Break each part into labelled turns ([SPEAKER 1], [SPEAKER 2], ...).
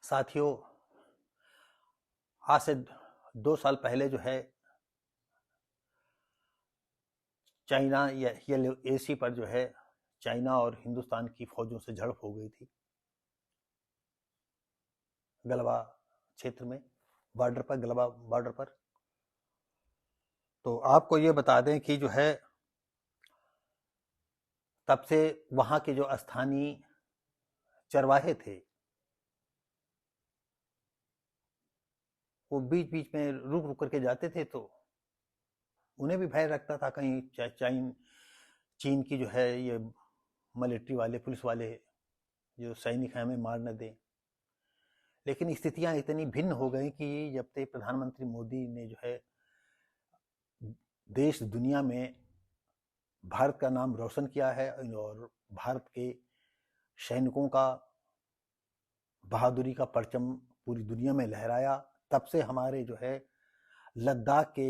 [SPEAKER 1] साथियों, आज से 2 साल पहले जो है चाइना या एसी पर जो है चाइना और हिंदुस्तान की फौजों से झड़प हो गई थी गलवा क्षेत्र में, बॉर्डर पर, गलवा बॉर्डर पर। तो आपको ये बता दें कि जो है तब से वहां के जो स्थानीय चरवाहे थे वो बीच बीच में रुक रुक करके जाते थे, तो उन्हें भी भय रखता था कहीं चीन की जो है ये मिलिट्री वाले, पुलिस वाले जो सैनिक हैं हमें मार न दें। लेकिन स्थितियां इतनी भिन्न हो गई कि जब से प्रधानमंत्री मोदी ने जो है देश दुनिया में भारत का नाम रोशन किया है और भारत के सैनिकों का बहादुरी का परचम पूरी दुनिया में लहराया, तब से हमारे जो है लद्दाख के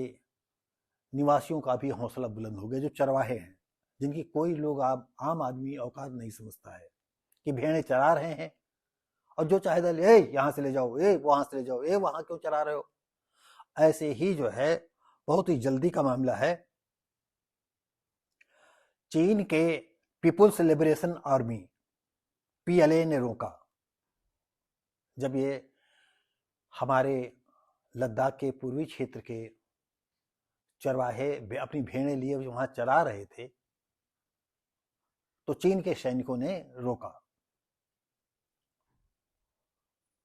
[SPEAKER 1] निवासियों का भी हौसला बुलंद हो गया, जो चरवाहे हैं, जिनकी कोई लोग आम आदमी औकात नहीं समझता है कि भेड़ें चरा रहे हैं और जो चाहे दल यहाँ से ले जाओ, वहां से ले जाओ, वहां क्यों चरा रहे हो। ऐसे ही जो है बहुत ही जल्दी का मामला है, चीन के पीपुल्स लिबरेशन आर्मी पीएलए ने रोका। जब ये हमारे लद्दाख के पूर्वी क्षेत्र के चरवाहे अपनी भेड़ें लिए वहां चरा रहे थे, तो चीन के सैनिकों ने रोका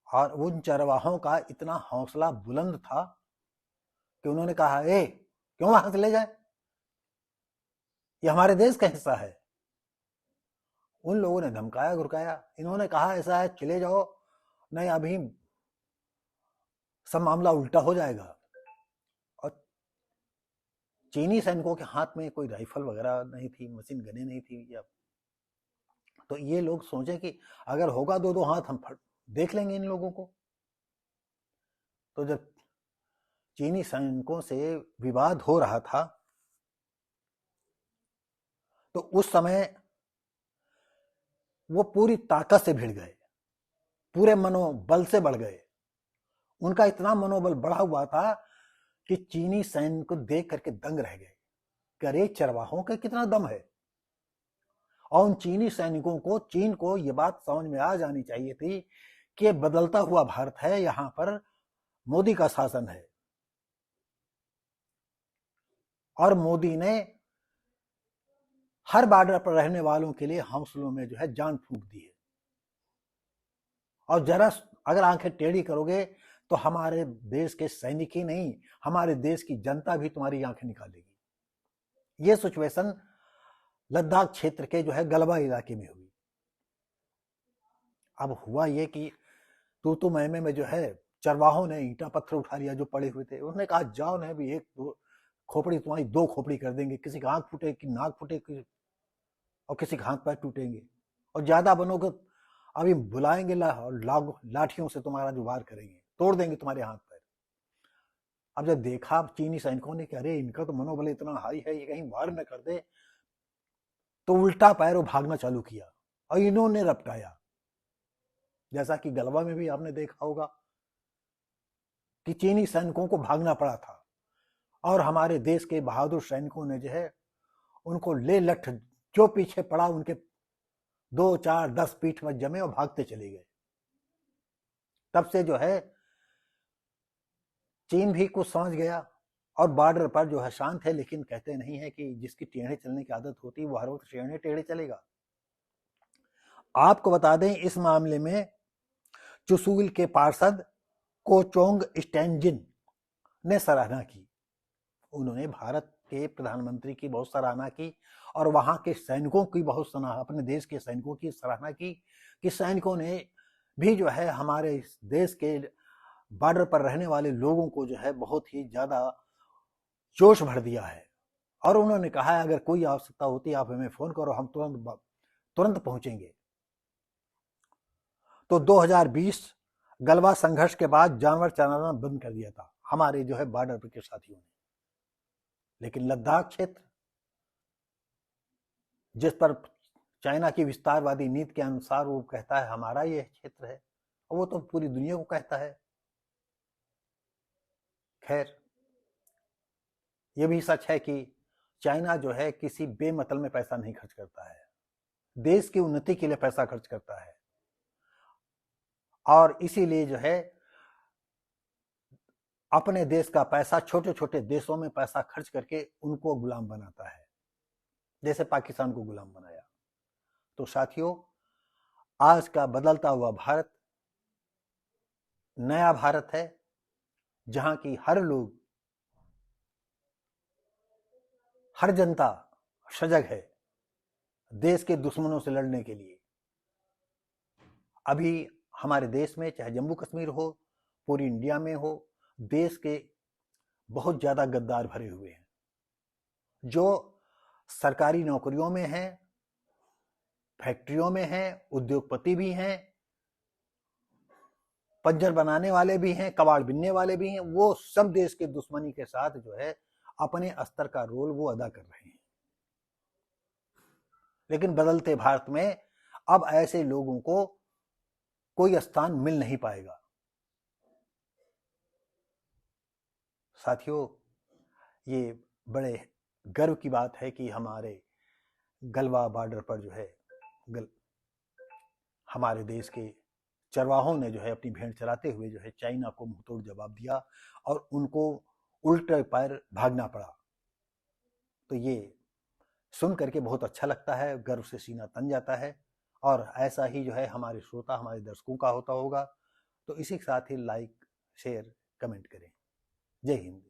[SPEAKER 1] और उन चरवाहों का इतना हौसला बुलंद था कि उन्होंने कहा क्यों वहां से ले जाए, ये हमारे देश का हिस्सा है। उन लोगों ने धमकाया घुरकाया, इन्होंने कहा ऐसा है चले जाओ, नहीं अभी सब मामला उल्टा हो जाएगा। और चीनी सैनिकों के हाथ में कोई राइफल वगैरह नहीं थी, मशीन गने नहीं थी, या तो ये लोग सोचे कि अगर होगा दो हाथ हम देख लेंगे इन लोगों को। तो जब चीनी सैनिकों से विवाद हो रहा था तो उस समय वो पूरी ताकत से भिड़ गए, पूरे मनोबल से बढ़ गए। उनका इतना मनोबल बढ़ा हुआ था कि चीनी सैनिक को देख करके दंग रह गए कि अरे चरवाहों का कितना दम है। और उन चीनी सैनिकों को, चीन को ये बात समझ में आ जानी चाहिए थी कि बदलता हुआ भारत है, यहां पर मोदी का शासन है और मोदी ने हर बॉर्डर पर रहने वालों के लिए हौसलों में जो है जान फूंक दी है। और जरा अगर आंखें टेढ़ी करोगे तो हमारे देश के सैनिक ही नहीं, हमारे देश की जनता भी तुम्हारी आंखें निकालेगी। ये सिचुएशन लद्दाख क्षेत्र के जो है गलवा इलाके में हुई। अब हुआ ये कि तू मैमे में जो है चरवाहों ने ईंटा पत्थर उठा लिया जो पड़े हुए थे। उन्होंने कहा जाओ नहीं भी, एक दो खोपड़ी तुम्हारी दो खोपड़ी कर देंगे, किसी का आंख फूटे, कि नाक फूटे, और किसी के हाथ पैर टूटेंगे, और ज्यादा बनोगे अभी बुलाएंगे लाठियों से तुम्हारा जो वार करेंगे, तोड़ देंगे तुम्हारे हाथ पैर। अब जब देखा चीनी सैनिकों ने कि अरे इनका तो मनोबल इतना हाई है, ये कहीं वार न कर दे, तो उल्टा पैर भागना चालू किया और इन्होंने रपटाया। जैसा कि गलवा में भी आपने देखा होगा कि चीनी सैनिकों को भागना पड़ा था और हमारे देश के बहादुर सैनिकों ने जो है उनको ले लठ, जो पीछे पड़ा उनके 2, 4, 10 पीठ में जमे और भागते चले गए। तब से जो है चीन भी कुछ समझ गया और बॉर्डर पर जो है शांत है, लेकिन कहते नहीं है कि जिसकी टेढ़े चलने की आदत होती है वो हर वक्त टेढ़े चलेगा। आपको बता दें इस मामले में चुशूल के पार्षद कोचोंग स्टैंजिन ने सराहना की। उन्होंने भारत के प्रधानमंत्री की बहुत सराहना की और वहां के सैनिकों की बहुत सराहना, अपने देश के सैनिकों की सराहना की कि सैनिकों ने भी जो है हमारे देश के बॉर्डर पर रहने वाले लोगों को जो है बहुत ही ज्यादा जोश भर दिया है। और उन्होंने कहा है अगर कोई आवश्यकता होती है आप हमें फोन करो, हम तुरंत पहुंचेंगे। तो 2020 गलवा संघर्ष के बाद जानवर चराना बंद कर दिया था हमारे जो है बॉर्डर पर के साथियों ने, लेकिन लद्दाख क्षेत्र जिस पर चाइना की विस्तारवादी नीति के अनुसार वो कहता है हमारा ये क्षेत्र है, और वो तो पूरी दुनिया को कहता है। खैर, ये भी सच है कि चाइना जो है किसी बेमतलब में पैसा नहीं खर्च करता है, देश की उन्नति के लिए पैसा खर्च करता है, और इसीलिए जो है अपने देश का पैसा छोटे छोटे देशों में पैसा खर्च करके उनको गुलाम बनाता है, जैसे पाकिस्तान को गुलाम बनाया। तो साथियों, आज का बदलता हुआ भारत नया भारत है, जहां की हर लोग, हर जनता सजग है देश के दुश्मनों से लड़ने के लिए। अभी हमारे देश में चाहे जम्मू कश्मीर हो, पूरी इंडिया में हो, देश के बहुत ज्यादा गद्दार भरे हुए हैं, जो सरकारी नौकरियों में हैं, फैक्ट्रियों में हैं, उद्योगपति भी हैं, पंजर बनाने वाले भी हैं, कबाड़ बिनने वाले भी हैं। वो सब देश के दुश्मनी के साथ जो है अपने स्तर का रोल वो अदा कर रहे हैं। लेकिन बदलते भारत में अब ऐसे लोगों को कोई स्थान मिल नहीं पाएगा। साथियों, ये बड़े गर्व की बात है कि हमारे गलवा बॉर्डर पर जो है हमारे देश के चरवाहों ने जो है अपनी भेड़ चराते हुए जो है चाइना को मुंहतोड़ जवाब दिया और उनको उल्टे पैर भागना पड़ा। तो ये सुन करके बहुत अच्छा लगता है, गर्व से सीना तन जाता है। और ऐसा ही जो है हमारे श्रोता, हमारे दर्शकों का होता होगा। तो इसी के साथ ही लाइक, शेयर, कमेंट करें। जय हिंद।